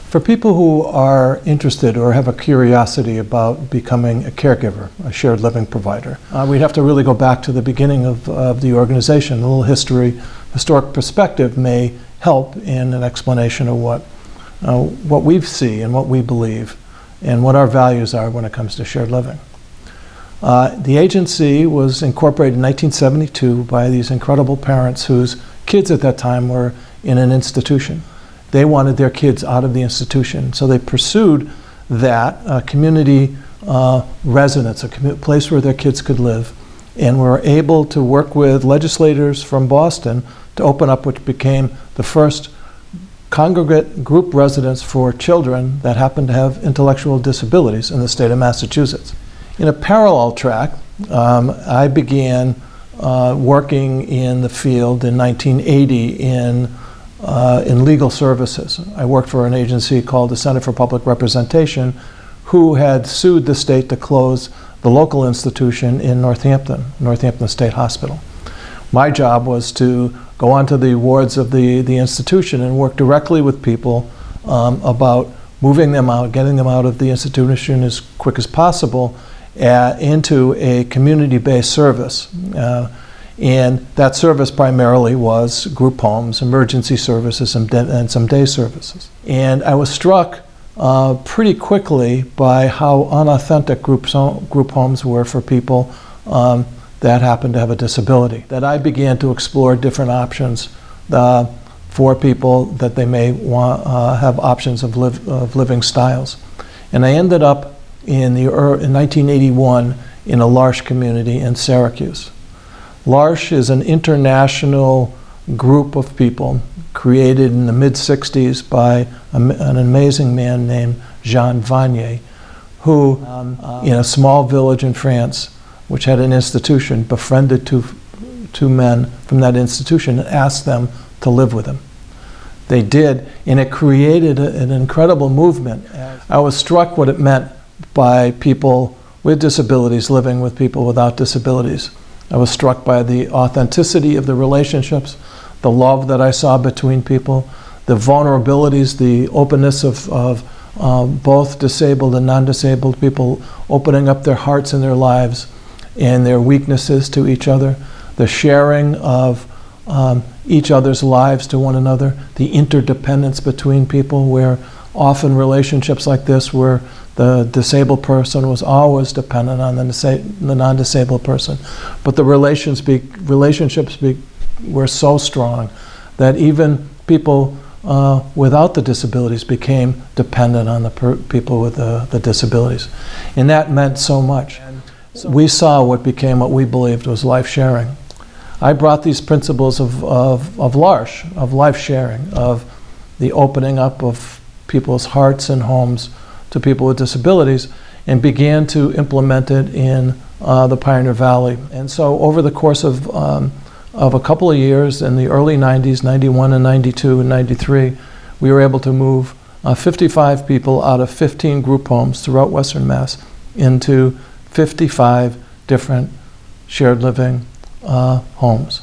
For people who are interested or have a curiosity about becoming a caregiver, a shared living provider, we'd have to really go back to the beginning of the organization. A little historic perspective may help in an explanation of what we see and what we believe and what our values are when it comes to shared living. The agency was incorporated in 1972 by these incredible parents whose kids at that time were in an institution. They wanted their kids out of the institution, so they pursued that community residence, a place where their kids could live, and were able to work with legislators from Boston to open up what became the first congregate group residence for children that happened to have intellectual disabilities in the state of Massachusetts. In a parallel track, I began working in the field in 1980 in legal services. I worked for an agency called the Center for Public Representation, who had sued the state to close the local institution in Northampton State Hospital. My job was to go onto the wards of the institution and work directly with people about moving them out, getting them out of the institution as quick as possible into a community-based service. And that service primarily was group homes, emergency services, and some day services. And I was struck pretty quickly by how unauthentic group homes were for people that happened to have a disability. That I began to explore different options for people that they may have options of living styles. And I ended up in 1981 in a L'Arche community in Syracuse. L'Arche is an international group of people created in the mid-60s by an amazing man named Jean Vanier, who, in a small village in France, which had an institution, befriended two men from that institution and asked them to live with him. They did, and it created an incredible movement. I was struck what it meant by people with disabilities living with people without disabilities. I was struck by the authenticity of the relationships, the love that I saw between people, the vulnerabilities, the openness of both disabled and non-disabled people opening up their hearts and their lives and their weaknesses to each other, the sharing of each other's lives to one another, the interdependence between people, where often relationships like this where the disabled person was always dependent on the non-disabled person. But the relationships were so strong that even people without the disabilities became dependent on the people with the disabilities. And that meant so much. We saw what became what we believed was life sharing. I brought these principles of L'Arche, of life sharing, of the opening up of people's hearts and homes to people with disabilities, and began to implement it in the Pioneer Valley. And so over the course of a couple of years in the early 90s, 91 and 92 and 93, we were able to move 55 people out of 15 group homes throughout Western Mass into 55 different shared living homes.